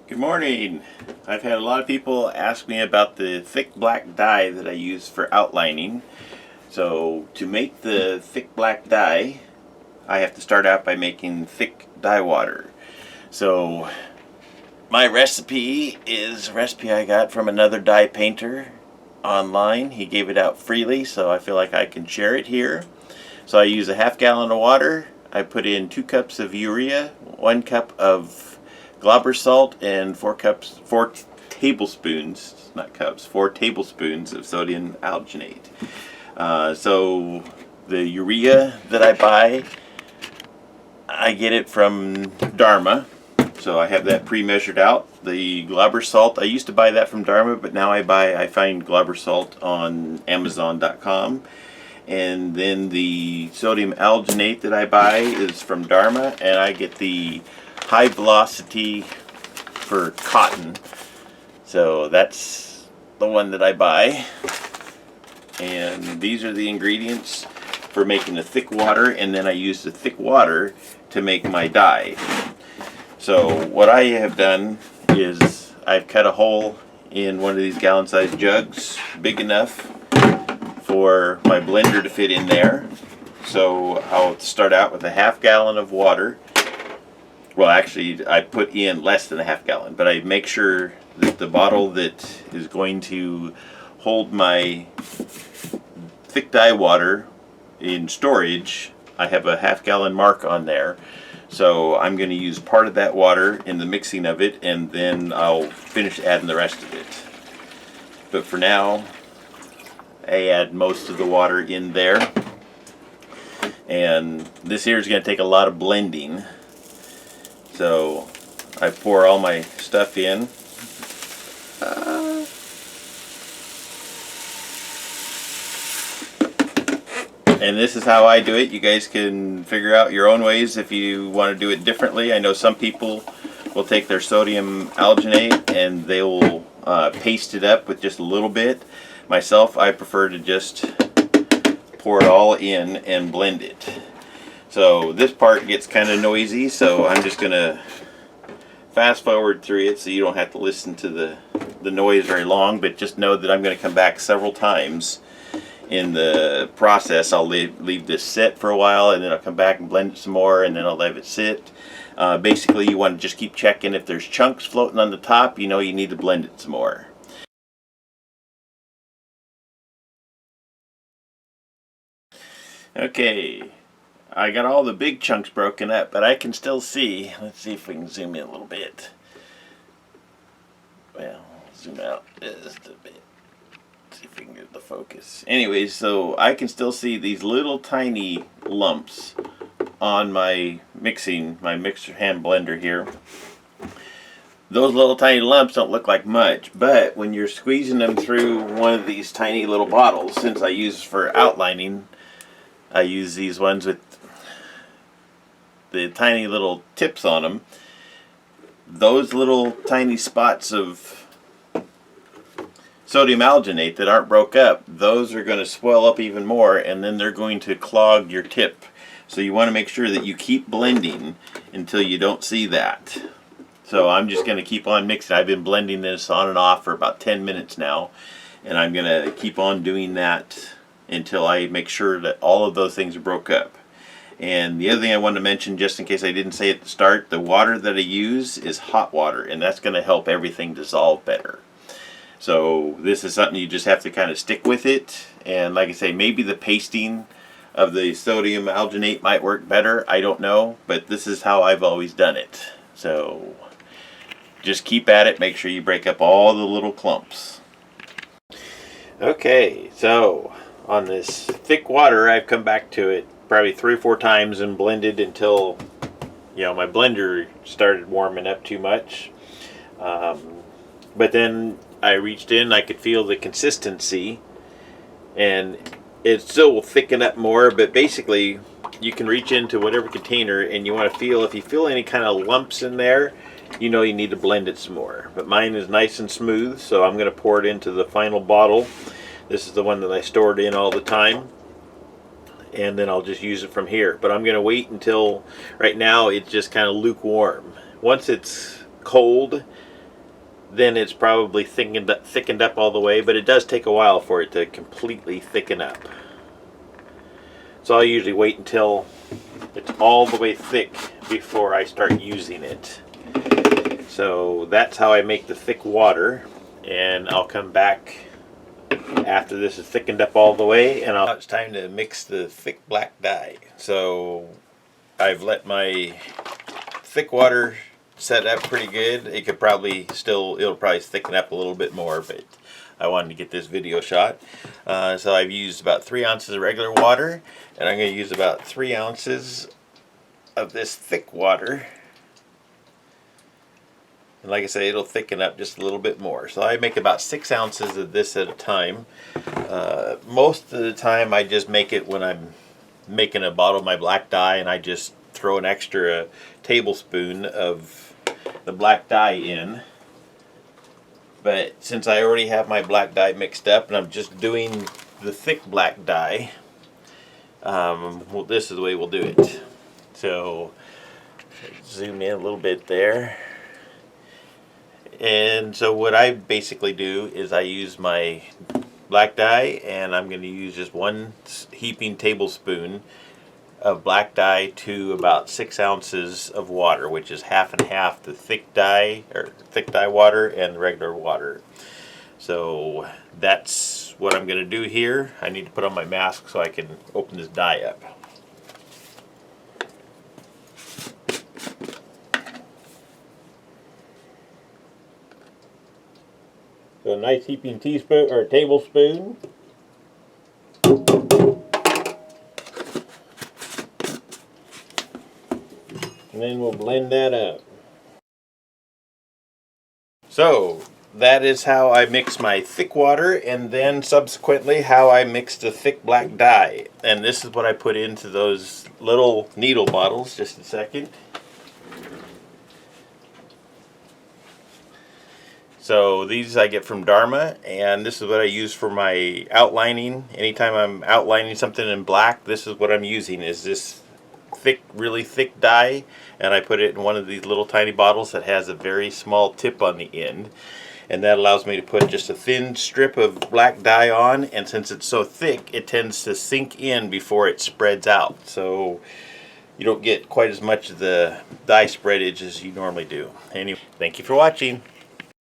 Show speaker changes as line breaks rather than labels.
Good morning. I've had a lot of people ask me about the thick black dye that I use for outlining. So to make the thick black dye, I have to start out by making thick dye water. So my recipe is a recipe I got from another dye painter online. He gave it out freely, so I feel like I can share it here. So I use a half gallon of water. I put in 2 cups of urea, 1 cup of glauber salt, and 4 tablespoons, not cups, 4 tablespoons of sodium alginate. So the urea that I buy, I get it from Dharma. So I have that pre-measured out. The glauber salt, I used to buy that from Dharma, but now I find glauber salt on Amazon.com. And then the sodium alginate that I buy is from Dharma, and I get the high velocity for cotton. So that's the one that I buy. And these are the ingredients for making the thick water, and then I use the thick water to make my dye. So what I have done is I've cut a hole in one of these gallon-sized jugs, big enough for my blender to fit in there. So I'll start out with a half gallon of water. Well, actually, I put in less than a half gallon, but I make sure that the bottle that is going to hold my thick dye water in storage, I have a half gallon mark on there. So I'm going to use part of that water in the mixing of it, and then I'll finish adding the rest of it. But for now, I add most of the water in there. And this here is going to take a lot of blending. So I pour all my stuff in. And this is how I do it. You guys can figure out your own ways if you want to do it differently. I know some people will take their sodium alginate and they will paste it up with just a little bit. Myself, I prefer to just pour it all in and blend it. So this part gets kind of noisy, so I'm just going to fast forward through it so you don't have to listen to the noise very long, but just know that I'm going to come back several times in the process. I'll leave this sit for a while, and then I'll come back and blend it some more, and then I'll let it sit. Basically, you want to just keep checking. If there's chunks floating on the top, you know you need to blend it some more. Okay, I got all the big chunks broken up, but I can still see. Let's see if we can zoom in a little bit. Well, zoom out just a bit. See if we can get the focus. Anyways, so I can still see these little tiny lumps on my mixer hand blender here. Those little tiny lumps don't look like much, but when you're squeezing them through one of these tiny little bottles, since I use for outlining, I use these ones with the tiny little tips on them. Those little tiny spots of sodium alginate that aren't broke up, those are going to swell up even more, and then they're going to clog your tip. So you want to make sure that you keep blending until you don't see that. So I'm just going to keep on mixing. I've been blending this on and off for about 10 minutes now, and I'm going to keep on doing that until I make sure that all of those things are broke up. And the other thing I wanted to mention, just in case I didn't say at the start, the water that I use is hot water, and that's going to help everything dissolve better. So this is something you just have to kind of stick with it. And like I say, maybe the pasting of the sodium alginate might work better. I don't know, but this is how I've always done it. So just keep at it. Make sure you break up all the little clumps. Okay, so on this thick water, I've come back to it probably 3 or 4 times and blended until, you know, my blender started warming up too much. But then I reached in, I could feel the consistency, and it still will thicken up more, but basically you can reach into whatever container and you want to feel, if you feel any kind of lumps in there, you know you need to blend it some more. But mine is nice and smooth, so I'm going to pour it into the final bottle. This is the one that I stored in all the time, and then I'll just use it from here. But I'm going to wait until, right now it's just kind of lukewarm. Once it's cold, then it's probably thickened up all the way, but it does take a while for it to completely thicken up. So I usually wait until it's all the way thick before I start using it. So that's how I make the thick water, and I'll come back after this is thickened up all the way, and now it's time to mix the thick black dye. So I've let my thick water set up pretty good. It'll probably thicken up a little bit more, but I wanted to get this video shot. So I've used about 3 ounces of regular water, and I'm going to use about 3 ounces of this thick water. And like I say, it'll thicken up just a little bit more. So I make about 6 ounces of this at a time. Most of the time I just make it when I'm making a bottle of my black dye, and I just throw an extra tablespoon of the black dye in. But since I already have my black dye mixed up and I'm just doing the thick black dye, well, this is the way we'll do it. So zoom in a little bit there. And so what I basically do is I use my black dye, and I'm going to use just 1 heaping tablespoon of black dye to about 6 ounces of water, which is half and half the thick dye water and the regular water. So that's what I'm going to do here. I need to put on my mask so I can open this dye up. So a nice heaping teaspoon or tablespoon. And then we'll blend that up. So that is how I mix my thick water, and then subsequently how I mix the thick black dye. And this is what I put into those little needle bottles. Just a second. So these I get from Dharma, and this is what I use for my outlining. Anytime I'm outlining something in black, this is what I'm using, is this thick, really thick dye, and I put it in one of these little tiny bottles that has a very small tip on the end, and that allows me to put just a thin strip of black dye on, and since it's so thick, it tends to sink in before it spreads out, so you don't get quite as much of the dye spreadage as you normally do. Anyway, thank you for watching.